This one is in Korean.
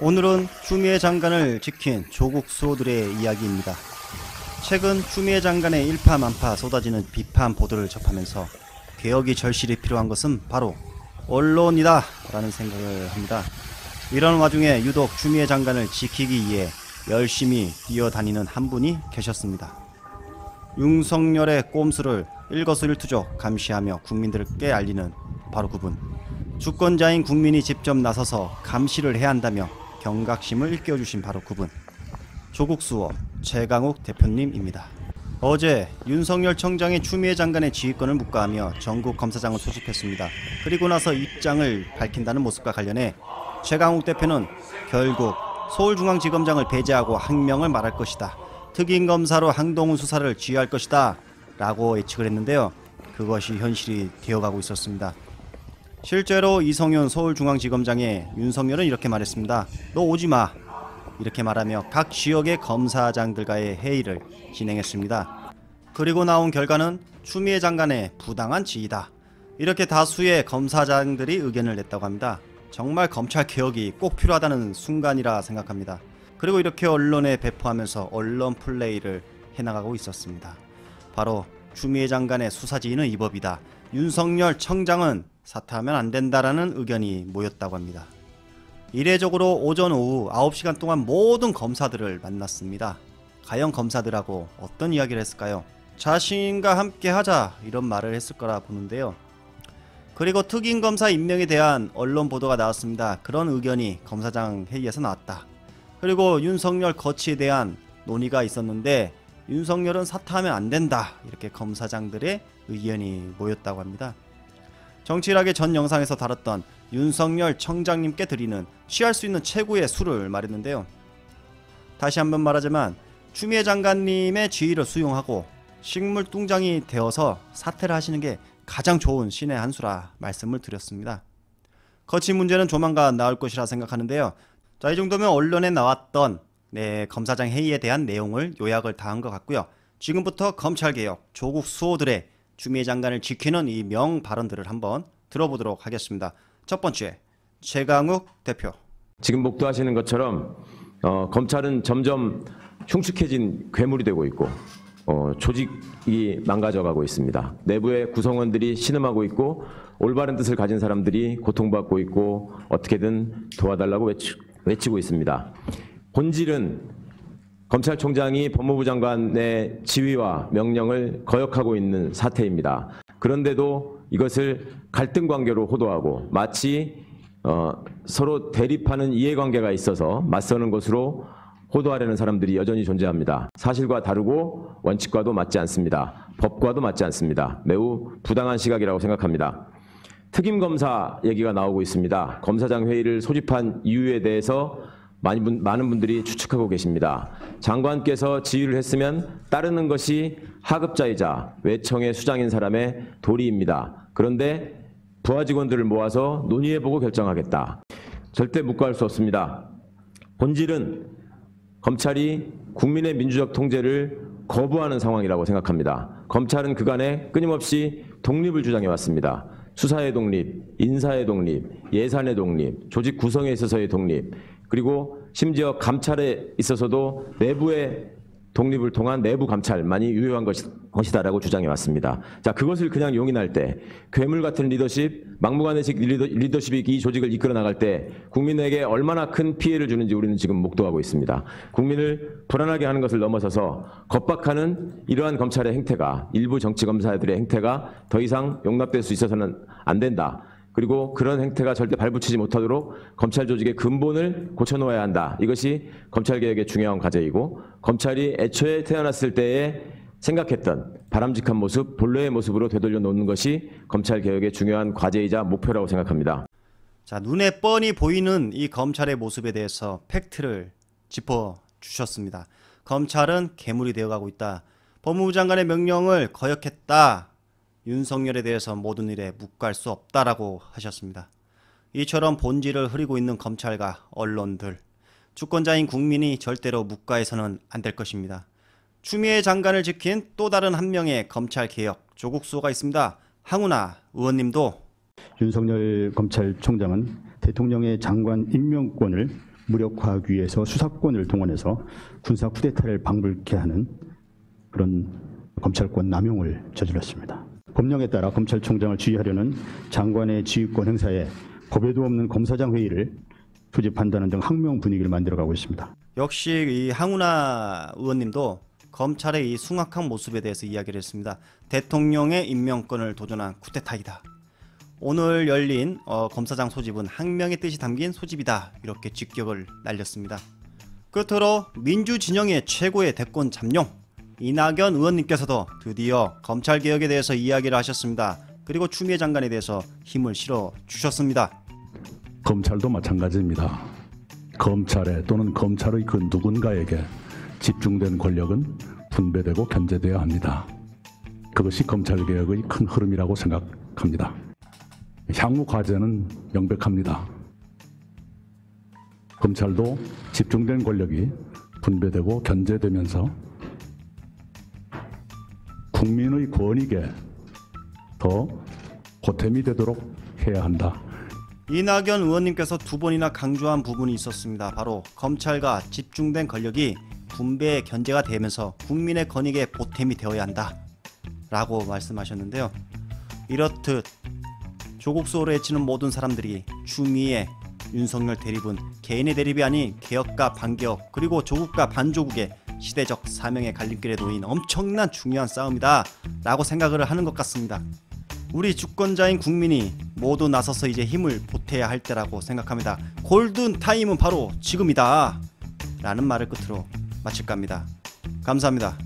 오늘은 추미애 장관을 지킨 조국 수호들의 이야기입니다. 최근 추미애 장관의 일파만파 쏟아지는 비판 보도를 접하면서 개혁이 절실히 필요한 것은 바로 언론이다 라는 생각을 합니다. 이런 와중에 유독 추미애 장관을 지키기 위해 열심히 뛰어다니는 한 분이 계셨습니다. 윤석열의 꼼수를 일거수일투족 감시하며 국민들께 알리는 바로 그분. 주권자인 국민이 직접 나서서 감시를 해야 한다며 경각심을 일깨워주신 바로 그분. 조국 수호 최강욱 대표님입니다. 어제 윤석열 청장이 추미애 장관의 지휘권을 묵과하며 전국 검사장을 소집했습니다. 그리고 나서 입장을 밝힌다는 모습과 관련해 최강욱 대표는 결국 서울중앙지검장을 배제하고 항명을 말할 것이다. 특임검사로 한동훈 수사를 지휘할 것이다 라고 예측을 했는데요. 그것이 현실이 되어가고 있었습니다. 실제로 이성윤 서울중앙지검장에 윤석열은 이렇게 말했습니다. 너 오지마 이렇게 말하며 각 지역의 검사장들과의 회의를 진행했습니다. 그리고 나온 결과는 추미애 장관의 부당한 지휘다. 이렇게 다수의 검사장들이 의견을 냈다고 합니다. 정말 검찰 개혁이 꼭 필요하다는 순간이라 생각합니다. 그리고 이렇게 언론에 배포하면서 언론 플레이를 해나가고 있었습니다. 바로 추미애 장관의 수사지휘는 이 법이다. 윤석열 청장은 사퇴하면 안 된다라는 의견이 모였다고 합니다. 이례적으로 오전 오후 9시간 동안 모든 검사들을 만났습니다. 과연 검사들하고 어떤 이야기를 했을까요? 자신과 함께 하자 이런 말을 했을 거라 보는데요. 그리고 특임검사 임명에 대한 언론 보도가 나왔습니다. 그런 의견이 검사장 회의에서 나왔다. 그리고 윤석열 거취에 대한 논의가 있었는데 윤석열은 사퇴하면 안 된다. 이렇게 검사장들의 의견이 모였다고 합니다. 정치일하게 전 영상에서 다뤘던 윤석열 청장님께 드리는 취할 수 있는 최고의 술을 말했는데요. 다시 한번 말하자면 추미애 장관님의 지휘를 수용하고 식물뚱장이 되어서 사퇴를 하시는 게 가장 좋은 신의 한 수라 말씀을 드렸습니다. 거취 문제는 조만간 나올 것이라 생각하는데요. 자, 이 정도면 언론에 나왔던 검사장 회의에 대한 내용을 요약을 다 한 것 같고요. 지금부터 검찰개혁, 조국 수호들의 추미애 장관을 지키는 이 명 발언들을 한번 들어보도록 하겠습니다. 첫 번째, 최강욱 대표. 지금 목도하시는 것처럼 검찰은 점점 흉측해진 괴물이 되고 있고 조직이 망가져가고 있습니다. 내부의 구성원들이 신음하고 있고 올바른 뜻을 가진 사람들이 고통받고 있고 어떻게든 도와달라고 외치고 있습니다. 본질은 검찰총장이 법무부 장관의 지휘와 명령을 거역하고 있는 사태입니다. 그런데도 이것을 갈등 관계로 호도하고 마치 서로 대립하는 이해관계가 있어서 맞서는 것으로 호도하려는 사람들이 여전히 존재합니다. 사실과 다르고 원칙과도 맞지 않습니다. 법과도 맞지 않습니다. 매우 부당한 시각이라고 생각합니다. 특임검사 얘기가 나오고 있습니다. 검사장 회의를 소집한 이유에 대해서 많은 분들이 추측하고 계십니다. 장관께서 지휘를 했으면 따르는 것이 하급자이자 외청의 수장인 사람의 도리입니다. 그런데 부하 직원들을 모아서 논의해보고 결정하겠다. 절대 묵과할 수 없습니다. 본질은 검찰이 국민의 민주적 통제를 거부하는 상황이라고 생각합니다. 검찰은 그간에 끊임없이 독립을 주장해왔습니다. 수사의 독립, 인사의 독립, 예산의 독립, 조직 구성에 있어서의 독립, 그리고 심지어 감찰에 있어서도 내부의 독립을 통한 내부 감찰만이 유효한 것이다라고 주장해왔습니다. 자, 그것을 그냥 용인할 때 괴물 같은 리더십, 막무가내식 리더십이 이 조직을 이끌어 나갈 때 국민에게 얼마나 큰 피해를 주는지 우리는 지금 목도하고 있습니다. 국민을 불안하게 하는 것을 넘어서서 겁박하는 이러한 검찰의 행태가, 일부 정치검사들의 행태가 더 이상 용납될 수 있어서는 안 된다. 그리고 그런 행태가 절대 발붙이지 못하도록 검찰 조직의 근본을 고쳐놓아야 한다. 이것이 검찰개혁의 중요한 과제이고 검찰이 애초에 태어났을 때에 생각했던 바람직한 모습, 본래의 모습으로 되돌려 놓는 것이 검찰개혁의 중요한 과제이자 목표라고 생각합니다. 자, 눈에 뻔히 보이는 이 검찰의 모습에 대해서 팩트를 짚어주셨습니다. 검찰은 괴물이 되어가고 있다. 법무부 장관의 명령을 거역했다. 윤석열에 대해서 모든 일에 묵과할 수 없다라고 하셨습니다. 이처럼 본질을 흐리고 있는 검찰과 언론들, 주권자인 국민이 절대로 묵과해서는 안 될 것입니다. 추미애 장관을 지킨 또 다른 한 명의 검찰개혁 조국 수호가 있습니다. 황운하 의원님도 윤석열 검찰총장은 대통령의 장관 임명권을 무력화하기 위해서 수사권을 동원해서 군사 쿠데타를 방불케 하는 그런 검찰권 남용을 저질렀습니다. 법령에 따라 검찰총장을 지휘하려는 장관의 지휘권 행사에 법에도 없는 검사장 회의를 소집한다는 등 항명 분위기를 만들어가고 있습니다. 역시 이 항우나 의원님도 검찰의 이 숭악한 모습에 대해서 이야기를 했습니다. 대통령의 임명권을 도전한 쿠데타이다. 오늘 열린 검사장 소집은 항명의 뜻이 담긴 소집이다. 이렇게 직격을 날렸습니다. 끝으로 민주진영의 최고의 대권 잠룡 이낙연 의원님께서도 드디어 검찰개혁에 대해서 이야기를 하셨습니다. 그리고 추미애 장관에 대해서 힘을 실어 주셨습니다. 검찰도 마찬가지입니다. 검찰에 또는 검찰의 그 누군가에게 집중된 권력은 분배되고 견제되어야 합니다. 그것이 검찰개혁의 큰 흐름이라고 생각합니다. 향후 과제는 명백합니다. 검찰도 집중된 권력이 분배되고 견제되면서 국민의 권익에 더 보탬이 되도록 해야 한다. 이낙연 의원님께서 두 번이나 강조한 부분이 있었습니다. 바로 검찰과 집중된 권력이 분배 견제가 되면서 국민의 권익에 보탬이 되어야 한다 라고 말씀하셨는데요. 이렇듯 조국 수호를 외치는 모든 사람들이 추미애, 윤석열 대립은 개인의 대립이 아닌 개혁과 반개혁 그리고 조국과 반조국의 시대적 사명의 갈림길에 놓인 엄청난 중요한 싸움이다 라고 생각을 하는 것 같습니다. 우리 주권자인 국민이 모두 나서서 이제 힘을 보태야 할 때라고 생각합니다. 골든 타임은 바로 지금이다 라는 말을 끝으로 마칠까 합니다. 감사합니다.